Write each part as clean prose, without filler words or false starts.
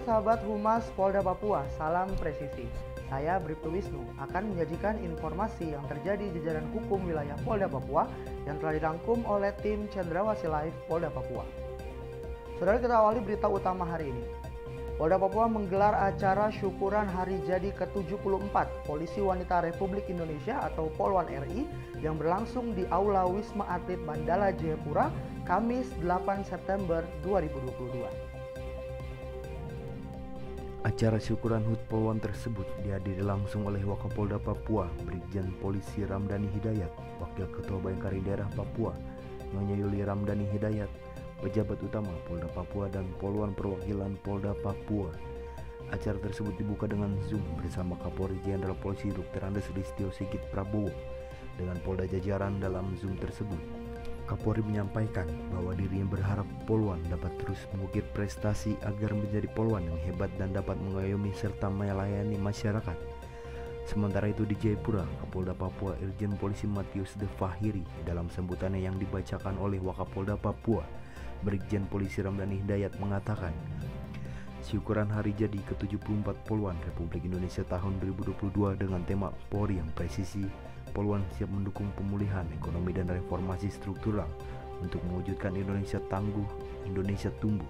sahabat Humas Polda Papua, salam presisi. Saya Bribtu Wisnu akan menyajikan informasi yang terjadi di jajaran hukum wilayah Polda Papua yang telah dirangkum oleh tim Cendrawasih Live Polda Papua. Saudara, kita awali berita utama hari ini. Polda Papua menggelar acara syukuran hari jadi ke-74 Polisi Wanita Republik Indonesia atau Polwan RI yang berlangsung di Aula Wisma Atlet Mandala Jayapura, Kamis 8 September 2022. Acara syukuran HUT Polwan tersebut dihadiri langsung oleh Wakapolda Papua, Brigjen Polisi Ramdhani Hidayat, Wakil Ketua Bayangkari Daerah Papua, Nyonya Yuli Ramdhani Hidayat, pejabat utama Polda Papua dan Polwan perwakilan Polda Papua. Acara tersebut dibuka dengan Zoom bersama Kapolri Jenderal Polisi Dr. Andes Listio Sigit Prabowo dengan Polda jajaran dalam Zoom tersebut. Kapolri menyampaikan bahwa dirinya berharap Polwan dapat terus mengukir prestasi agar menjadi Polwan yang hebat dan dapat mengayomi serta melayani masyarakat. Sementara itu di Jayapura, Kapolda Papua Irjen Polisi Matius De Fahiri dalam sambutannya yang dibacakan oleh Wakapolda Papua, Brigjen Polisi Ramdhani Hidayat mengatakan, syukuran hari jadi ke-74 Polwan Republik Indonesia tahun 2022 dengan tema Polri yang presisi, Polwan siap mendukung pemulihan ekonomi dan reformasi struktural untuk mewujudkan Indonesia tangguh, Indonesia tumbuh.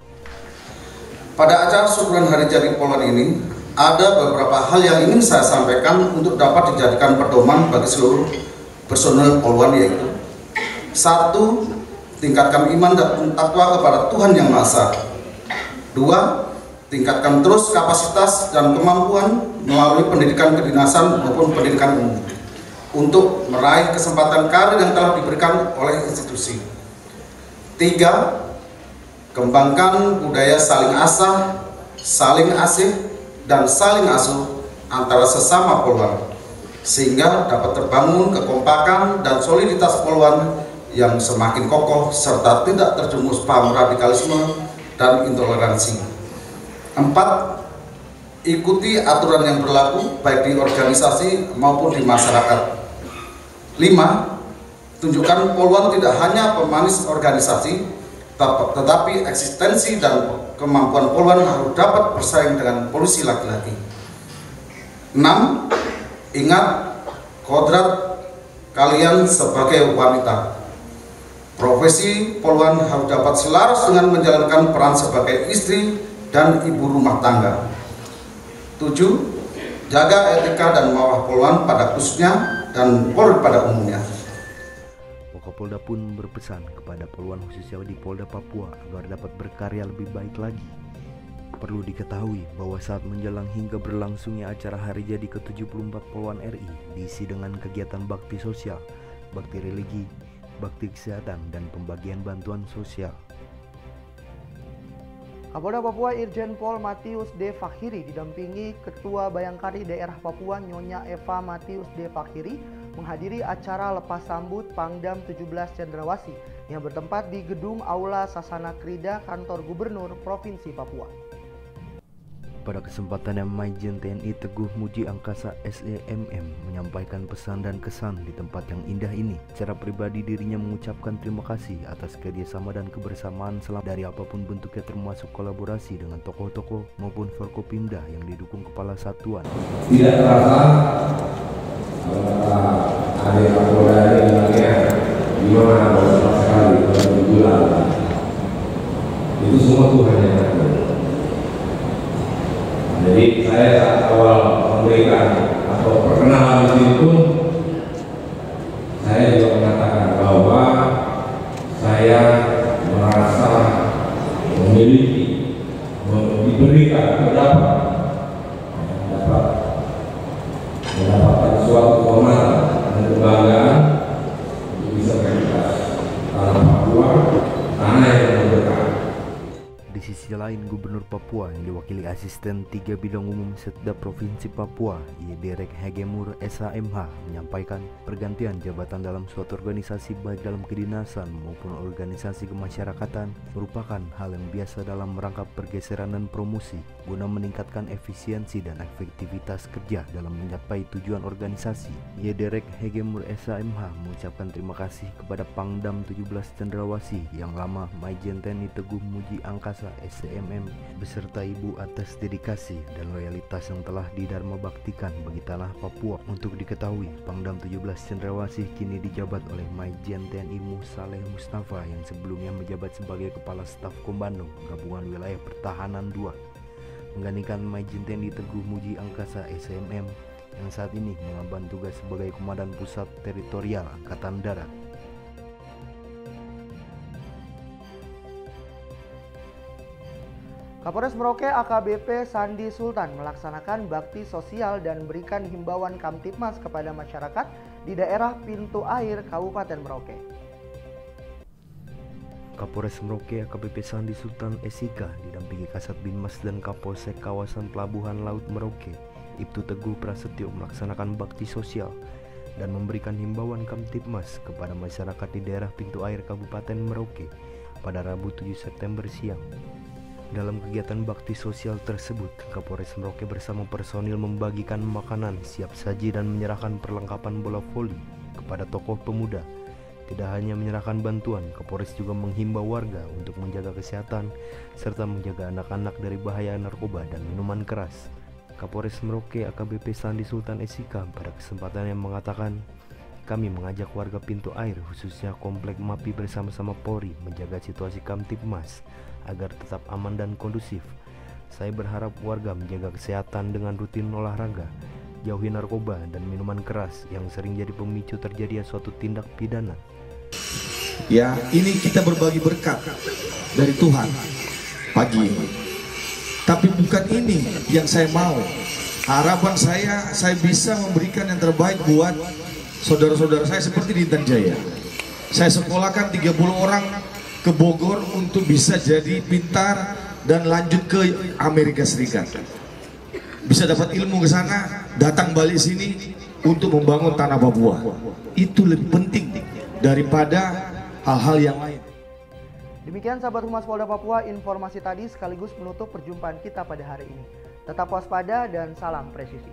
Pada acara syukuran hari jadi Polwan ini, ada beberapa hal yang ingin saya sampaikan untuk dapat dijadikan pedoman bagi seluruh personel Polwan, yaitu 1. Tingkatkan iman dan takwa kepada Tuhan Yang Maha Esa. 2. Tingkatkan terus kapasitas dan kemampuan melalui pendidikan kedinasan maupun pendidikan umum untuk meraih kesempatan karir yang telah diberikan oleh institusi. 3. Kembangkan budaya saling asah, saling asih, dan saling asuh antara sesama Polwan, sehingga dapat terbangun kekompakan dan soliditas Polwan yang semakin kokoh serta tidak terjerumus paham radikalisme dan intoleransi. 4. Ikuti aturan yang berlaku baik di organisasi maupun di masyarakat. 5. Tunjukkan Polwan tidak hanya pemanis organisasi, tetapi eksistensi dan kemampuan Polwan harus dapat bersaing dengan polisi laki-laki. 6. Ingat kodrat kalian sebagai wanita. Profesi Polwan harus dapat selaras dengan menjalankan peran sebagai istri dan ibu rumah tangga. 7. Jaga etika dan marwah Polwan pada khususnya dan Polri pada umumnya. Wakapolda pun berpesan kepada Polwan khususnya di Polda Papua agar dapat berkarya lebih baik lagi. Perlu diketahui bahwa saat menjelang hingga berlangsungnya acara hari jadi ke-74 Polwan RI diisi dengan kegiatan bakti sosial, bakti religi, bakti kesehatan, dan pembagian bantuan sosial. Kapolda Papua Irjen Pol Matius De Fahiri didampingi Ketua Bayangkari Daerah Papua Nyonya Eva Matius De Fahiri menghadiri acara lepas sambut Pangdam 17 Cendrawasih yang bertempat di Gedung Aula Sasana Krida Kantor Gubernur Provinsi Papua. Pada kesempatannya, Maijen TNI Teguh Muji Angkasa SEMM menyampaikan pesan dan kesan di tempat yang indah ini. Secara pribadi dirinya mengucapkan terima kasih atas kerjasama dan kebersamaan selama dari apapun bentuknya, termasuk kolaborasi dengan tokoh-tokoh maupun Forkopimda yang didukung Kepala Satuan. Tidak terasa ada Kapolda ini gimana besar sekali dalam bulan. Itu semua Tuhan yang ngatur. Jadi saya saat awal memberikan atau perkenalan di situ, saya juga mengatakan bahwa saya merasa memiliki, diberikan, mendapatkan suatu kehormatan dan kebanggaan untuk bisa bertugas tanah Papua, tanah yang berkah. Di sisi lain, Gubernur Papua yang diwakili Asisten 3 Bidang Umum Setda Provinsi Papua, Yederek Hegemur SHMH, menyampaikan pergantian jabatan dalam suatu organisasi baik dalam kedinasan maupun organisasi kemasyarakatan merupakan hal yang biasa dalam rangka pergeseran dan promosi guna meningkatkan efisiensi dan efektivitas kerja dalam mencapai tujuan organisasi. Yederek Hegemur SHMH mengucapkan terima kasih kepada Pangdam 17 Cendrawasih yang lama, Maijen TNI Teguh Muji Angkasa SEMM beserta serta ibu atas dedikasi dan loyalitas yang telah didharma baktikan bagi tanah Papua. Untuk diketahui, Pangdam 17 Cendrawasih kini dijabat oleh Majen TNI Saleh Mustafa yang sebelumnya menjabat sebagai Kepala Staf Komando Gabungan Wilayah Pertahanan 2, menggantikan Majen TNI Teguh Muji Angkasa SMM yang saat ini mengemban tugas sebagai Komandan Pusat Teritorial Angkatan Darat. Kapolres Merauke AKBP Sandi Sultan melaksanakan bakti sosial dan berikan himbauan Kamtibmas kepada masyarakat di daerah pintu air Kabupaten Merauke. Kapolres Merauke AKBP Sandi Sultan SIK didampingi Kasat Binmas dan Kapolsek kawasan Pelabuhan Laut Merauke, Ibtu Teguh Prasetyo, melaksanakan bakti sosial dan memberikan himbauan Kamtibmas kepada masyarakat di daerah pintu air Kabupaten Merauke pada Rabu 7 September siang. Dalam kegiatan bakti sosial tersebut, Kapolres Merauke bersama personil membagikan makanan siap saji dan menyerahkan perlengkapan bola voli kepada tokoh pemuda. Tidak hanya menyerahkan bantuan, Kapolres juga menghimbau warga untuk menjaga kesehatan serta menjaga anak-anak dari bahaya narkoba dan minuman keras. Kapolres Merauke AKBP Sandi Sultan SIK pada kesempatan yang mengatakan, kami mengajak warga pintu air khususnya Komplek MAPI bersama-sama Polri menjaga situasi Kamtibmas agar tetap aman dan kondusif. Saya berharap warga menjaga kesehatan dengan rutin olahraga, jauhi narkoba dan minuman keras yang sering jadi pemicu terjadinya suatu tindak pidana. Ya, ini kita berbagi berkat dari Tuhan pagi ini. Tapi bukan ini yang saya mau. Harapan saya bisa memberikan yang terbaik buat saudara-saudara saya seperti di Intan Jaya. Saya sekolahkan 30 orang ke Bogor untuk bisa jadi pintar dan lanjut ke Amerika Serikat. Bisa dapat ilmu ke sana, datang balik sini untuk membangun tanah Papua. Itu lebih penting daripada hal-hal yang lain. Demikian sahabat Humas Polda Papua, informasi tadi sekaligus menutup perjumpaan kita pada hari ini. Tetap waspada dan salam presisi.